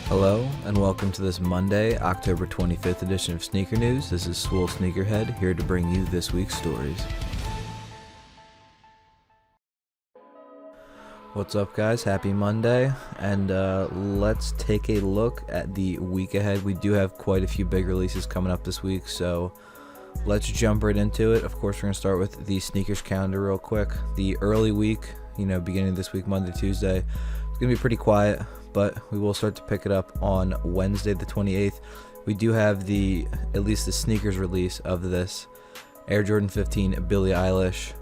Hello and welcome to this Monday, October 25th edition of Sneaker News. This is Swole Sneakerhead here to bring you this week's stories. What's up, guys? Happy Monday, and let's take a look at the week ahead. We do have quite a few big releases coming up this week, so let's jump right into it. Of course, we're going to start with the sneakers calendar real quick. The early week, beginning of this week, Monday, Tuesday, it's going to be pretty quiet, but we will start to pick it up on Wednesday the 28th. We do have at least the sneakers release of this Air Jordan 15 Billie Eilish.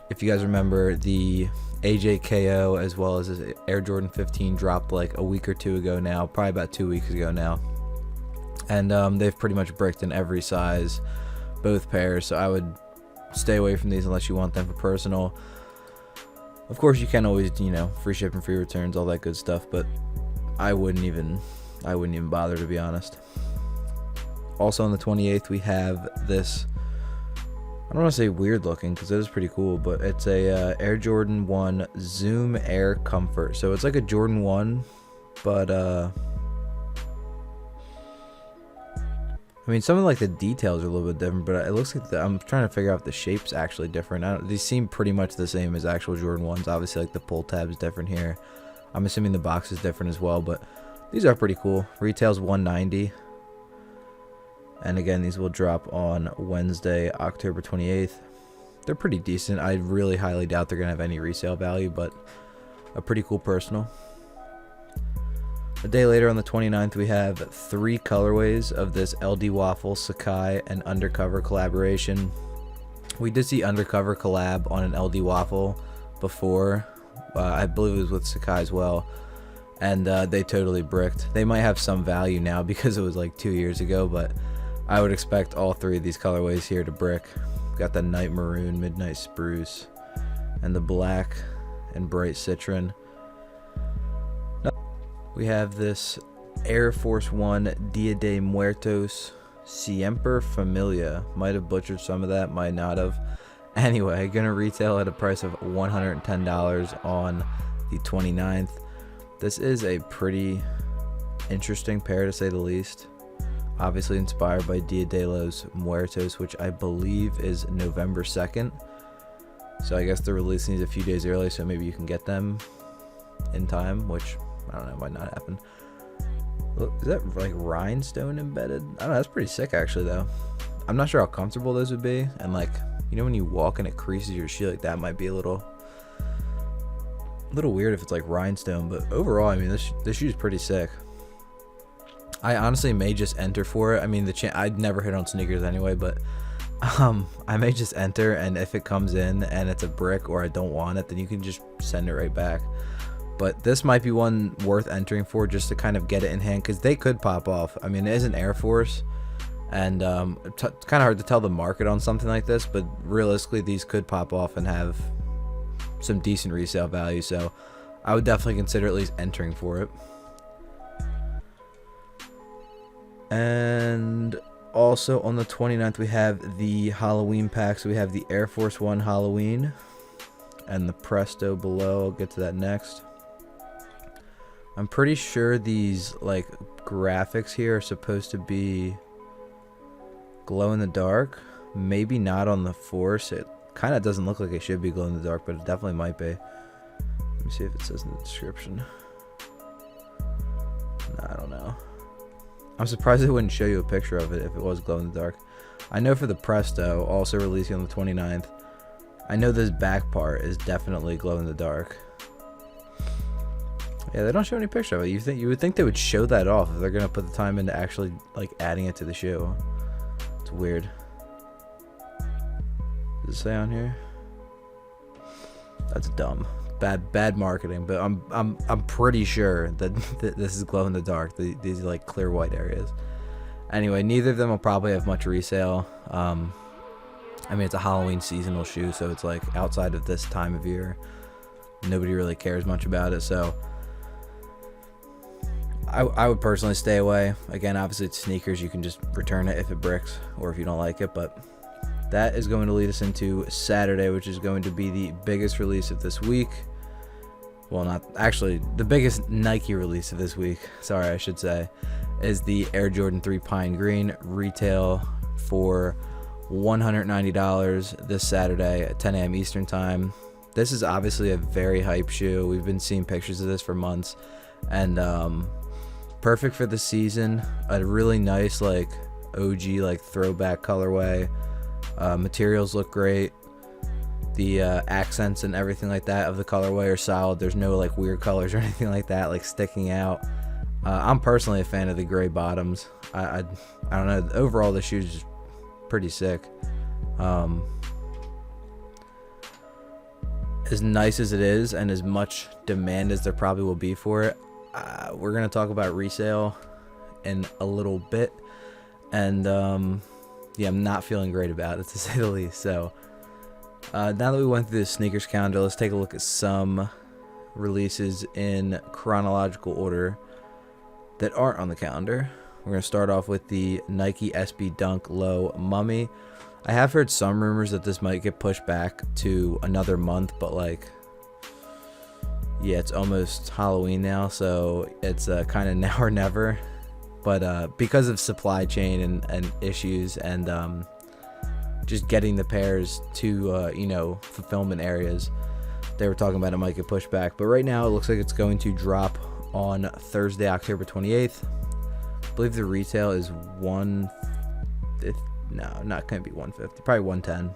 If you guys remember, the AJKO as well as this Air Jordan 15 dropped like a week or two ago now, probably about 2 weeks ago now. And they've pretty much bricked in every size, both pairs, so I would stay away from these unless you want them for personal. Of course, you can always, free shipping, free returns, all that good stuff, but I wouldn't even bother, to be honest. Also on the 28th, we have this, I don't want to say weird looking because it is pretty cool, but it's a Air Jordan 1 Zoom Air Comfort. So it's like a Jordan 1, but some of like the details are a little bit different, but it looks like I'm trying to figure out if the shape's actually different. These seem pretty much the same as actual Jordan 1s. Obviously, like the pull tab is different here. I'm assuming the box is different as well, but these are pretty cool. Retails $190. And again, these will drop on Wednesday, October 28th. They're pretty decent. I really highly doubt they're going to have any resale value, but a pretty cool personal. A day later on the 29th, we have 3 colorways of this LD Waffle, Sakai, and Undercover collaboration. We did see Undercover collab on an LD Waffle before. I believe it was with Sakai as well. And they totally bricked. They might have some value now because it was like 2 years ago, but I would expect all 3 of these colorways here to brick. Got the Night Maroon, Midnight Spruce, and the Black and Bright Citron. We have this Air Force One Dia de Muertos Siempre Familia. Might have butchered some of that, might not have. Anyway, gonna retail at a price of $110 on the 29th. This is a pretty interesting pair, to say the least. Obviously inspired by Dia de los Muertos, which I believe is November 2nd. So I guess they're releasing these a few days early, so maybe you can get them in time, which I don't know, might not happen. Look, is that like rhinestone embedded? I don't know, that's pretty sick actually though. I'm not sure how comfortable those would be, and like, when you walk and it creases your shoe, like that might be a little weird if it's like rhinestone, but overall, this shoe is pretty sick. I honestly may just enter for it. I'd never hit on sneakers anyway, but I may just enter, and if it comes in and it's a brick or I don't want it, then you can just send it right back. But this might be one worth entering for, just to kind of get it in hand, because they could pop off. It is an Air Force, and it's kind of hard to tell the market on something like this, but realistically these could pop off and have some decent resale value, so I would definitely consider at least entering for it. And also on the 29th, we have the Halloween pack. So we have the Air Force One Halloween and the Presto below. I'll get to that next. I'm pretty sure these like graphics here are supposed to be glow in the dark. Maybe not on the Force. It kind of doesn't look like it should be glow in the dark, but it definitely might be. Let me see if it says in the description. No, I don't know. I'm surprised they wouldn't show you a picture of it if it was glow in the dark. I know for the Presto, also releasing on the 29th, I know this back part is definitely glow in the dark. Yeah, they don't show any picture of it. You would think they would show that off if they're gonna put the time into actually like adding it to the shoe. It's weird. Does it say on here? That's dumb. Bad marketing, but I'm pretty sure that this is glow in the dark. These like clear white areas. Anyway, neither of them will probably have much resale. It's a Halloween seasonal shoe, so it's like outside of this time of year, nobody really cares much about it. So I would personally stay away. Again, obviously it's sneakers. You can just return it if it bricks or if you don't like it, but that is going to lead us into Saturday, which is going to be the biggest release of this week. well, not actually, the biggest Nike release of this week, sorry, I should say, is the Air Jordan 3 Pine Green, retail for $190 this Saturday at 10 a.m. Eastern time. This is obviously a very hype shoe. We've been seeing pictures of this for months, and perfect for the season. A really nice, like, OG, like, throwback colorway. Materials look great. The accents and everything like that of the colorway are solid. There's no, like, weird colors or anything like that, like, sticking out. I'm personally a fan of the gray bottoms. I don't know. Overall, the shoe's just pretty sick. As nice as it is, and as much demand as there probably will be for it, we're going to talk about resale in a little bit. And, yeah, I'm not feeling great about it, to say the least. So, now that we went through the sneakers calendar, let's take a look at some releases in chronological order that aren't on the calendar. We're going to start off with the Nike SB Dunk Low Mummy. I have heard some rumors that this might get pushed back to another month, but, like, yeah, it's almost Halloween now, so it's kind of now or never. But because of supply chain and issues and just getting the pairs to, you know, fulfillment areas, they were talking about it might get pushed back. But right now it looks like it's going to drop on Thursday, October 28th. I believe the retail is no, not going to be 150, probably 110.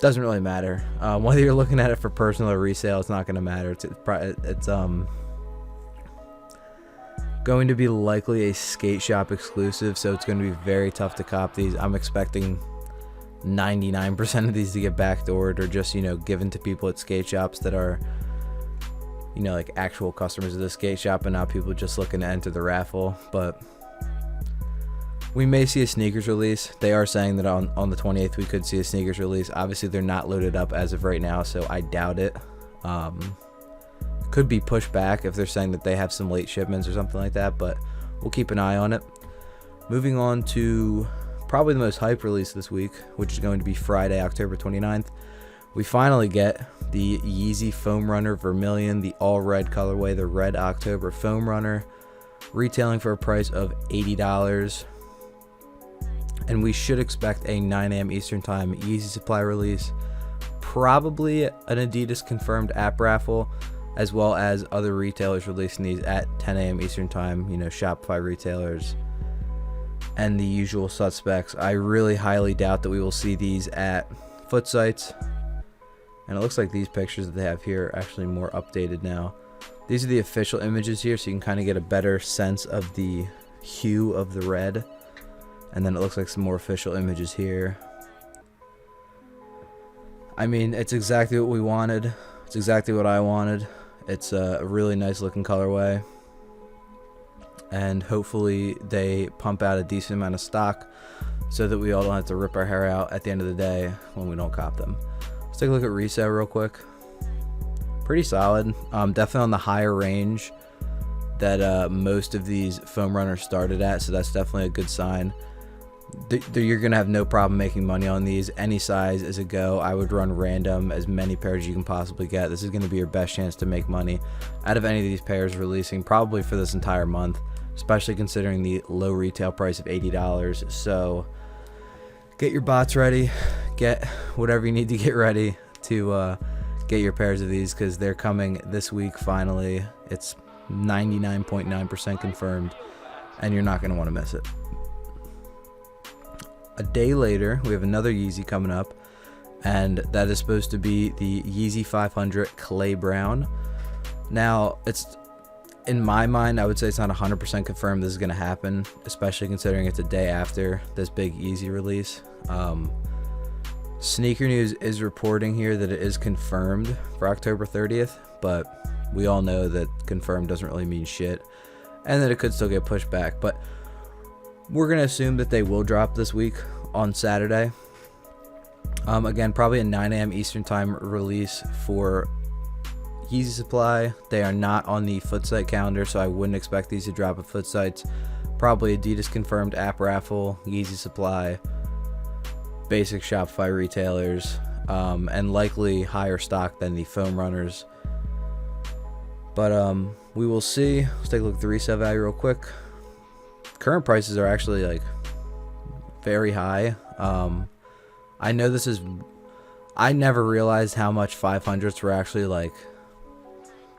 Doesn't really matter. Whether you're looking at it for personal or resale, it's not going to matter. It's going to be likely a skate shop exclusive, so it's going to be very tough to cop these. I'm expecting 99% of these to get backdoored or just, you know, given to people at skate shops that are, you know, like actual customers of the skate shop and not people just looking to enter the raffle. But we may see a sneakers release. They are saying that on the 28th we could see a sneakers release. Obviously they're not loaded up as of right now, so I doubt it. Could be pushed back if they're saying that they have some late shipments or something like that, but we'll keep an eye on it. Moving on to probably the most hype release this week, which is going to be Friday, October 29th. We finally get the YEEZY Foam Runner Vermillion, the all red colorway, the Red October Foam Runner, retailing for a price of $80. And we should expect a 9 a.m. Eastern time YEEZY supply release, probably an Adidas confirmed app raffle, as well as other retailers releasing these at 10 a.m. Eastern time, you know, Shopify retailers and the usual suspects. I really highly doubt that we will see these at foot sites. And it looks like these pictures that they have here are actually more updated now. These are the official images here, so you can kind of get a better sense of the hue of the red. And then it looks like some more official images here. I mean, it's exactly what we wanted. It's exactly what I wanted. It's a really nice looking colorway. And hopefully they pump out a decent amount of stock so that we all don't have to rip our hair out at the end of the day when we don't cop them. Let's take a look at resale real quick. Pretty solid. Definitely on the higher range that most of these foam runners started at, so that's definitely a good sign. You're gonna have no problem making money on these. Any size is a go. I would run random, as many pairs as you can possibly get. This is gonna be your best chance to make money out of any of these pairs releasing, probably for this entire month, especially considering the low retail price of $80. So get your bots ready, get whatever you need to get ready to get your pairs of these, because they're coming this week finally. It's 99.9% confirmed, and you're not gonna want to miss it. A day later, we have another YEEZY coming up, and that is supposed to be the YEEZY 500 Clay Brown. Now, it's, in my mind, I would say it's not 100% confirmed this is going to happen, especially considering it's a day after this big YEEZY release. Sneaker News is reporting here that it is confirmed for October 30th, but we all know that confirmed doesn't really mean shit, and that it could still get pushed back. But we're going to assume that they will drop this week on Saturday. Again, probably a 9 a.m. Eastern time release for YEEZY supply. They are not on the foot site calendar, so I wouldn't expect these to drop at foot sites. Probably Adidas confirmed app raffle, YEEZY supply, basic Shopify retailers, and likely higher stock than the foam runners. But we will see. Let's take a look at the resale value real quick. Current prices are actually like very high. I know this is, I never realized how much 500s were actually like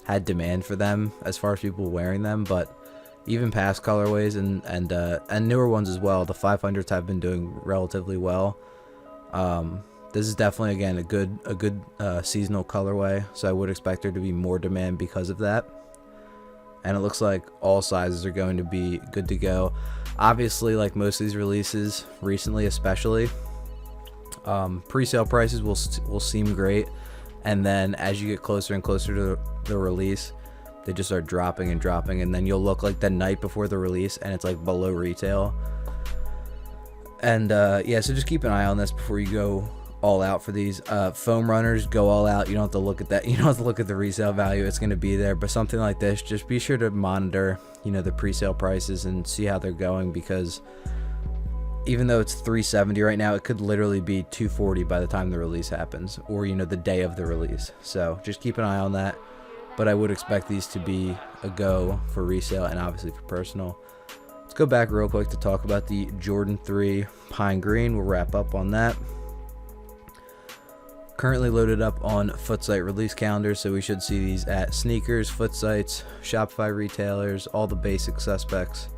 had demand for them as far as people wearing them, but even past colorways and newer ones as well, the 500s have been doing relatively well. This is definitely, again, a good seasonal colorway, so I would expect there to be more demand because of that. And it looks like all sizes are going to be good to go. Obviously, like most of these releases recently, especially, pre-sale prices will seem great, and then as you get closer and closer to the release, they just start dropping and dropping, and then you'll look like the night before the release and it's like below retail. And yeah, so just keep an eye on this before you go all out for these. Foam runners, go all out. You don't have to look at that. You don't have to look at the resale value. It's going to be there. But something like this, just be sure to monitor, you know, the pre-sale prices and see how they're going, because even though it's $370 right now, it could literally be $240 by the time the release happens, or, you know, the day of the release. So just keep an eye on that. But I would expect these to be a go for resale and obviously for personal. Let's go back real quick to talk about the Jordan 3 Pine Green. We'll wrap up on that. Currently loaded up on Footsite release calendars, so we should see these at sneakers, Footsites, Shopify retailers, all the basic suspects,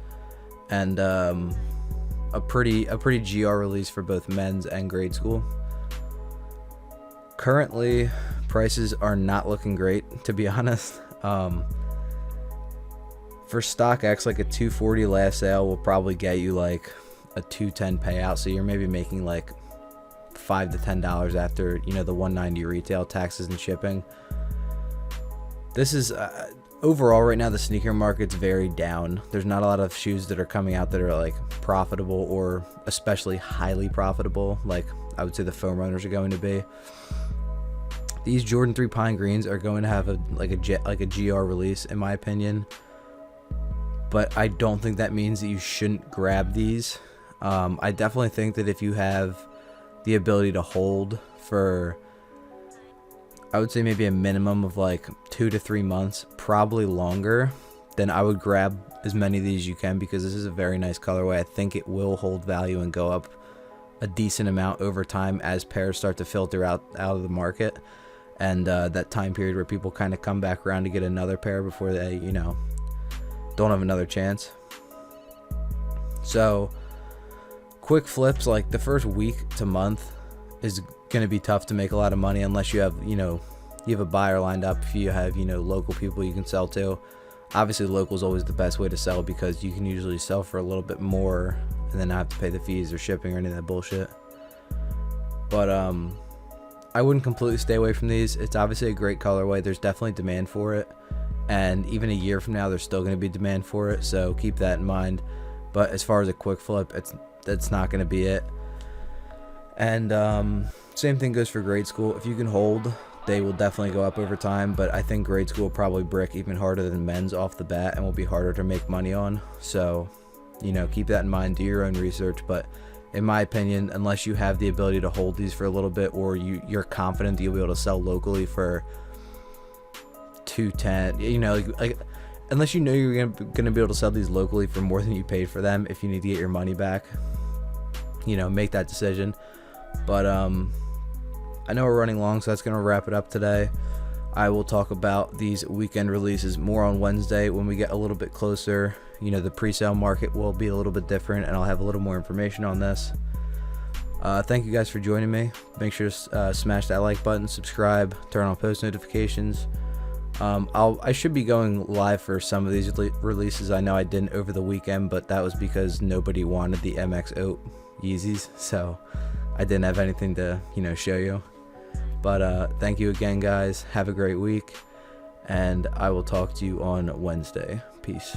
and a pretty GR release for both men's and grade school. Currently, prices are not looking great, to be honest. For StockX, like a $240 last sale will probably get you like a $210 payout, so you're maybe making like $5 to $10 after, you know, the $190 retail, taxes and shipping. This is overall right now the sneaker market's very down. There's not a lot of shoes that are coming out that are like profitable, or especially highly profitable, like I would say the foam runners are going to be. These Jordan 3 Pine Greens are going to have a GR release, in my opinion, but I don't think that means that you shouldn't grab these. I definitely think that if you have the ability to hold for, I would say maybe a minimum of like 2 to 3 months, probably longer, then I would grab as many of these as you can, because this is a very nice colorway. I think it will hold value and go up a decent amount over time as pairs start to filter out of the market, and that time period where people kind of come back around to get another pair before they, you know, don't have another chance. So quick flips, like the first week to month is going to be tough to make a lot of money unless you have, you know, you have a buyer lined up. If you have, you know, local people you can sell to. Obviously local is always the best way to sell, because you can usually sell for a little bit more and then not have to pay the fees or shipping or any of that bullshit. But I wouldn't completely stay away from these. It's obviously a great colorway. There's definitely demand for it, and even a year from now there's still going to be demand for it, so keep that in mind. But as far as a quick flip, that's not going to be it. And same thing goes for grade school. If you can hold, they will definitely go up over time, but I think grade school will probably brick even harder than men's off the bat and will be harder to make money on. So, you know, keep that in mind, do your own research. But in my opinion, unless you have the ability to hold these for a little bit, or you're confident that you'll be able to sell locally for $210, you know, like unless you know you're gonna be able to sell these locally for more than you paid for them, if you need to get your money back, you know, make that decision. But I know we're running long, so that's gonna wrap it up today. I will talk about these weekend releases more on Wednesday when we get a little bit closer. You know, the pre-sale market will be a little bit different, and I'll have a little more information on this. Thank you guys for joining me. Make sure to smash that like button, subscribe, turn on post notifications. I should be going live for some of these releases. I know I didn't over the weekend, but that was because nobody wanted the MX Oat Yeezys, so I didn't have anything to, you know, show you. But thank you again, guys. Have a great week, and I will talk to you on Wednesday. Peace.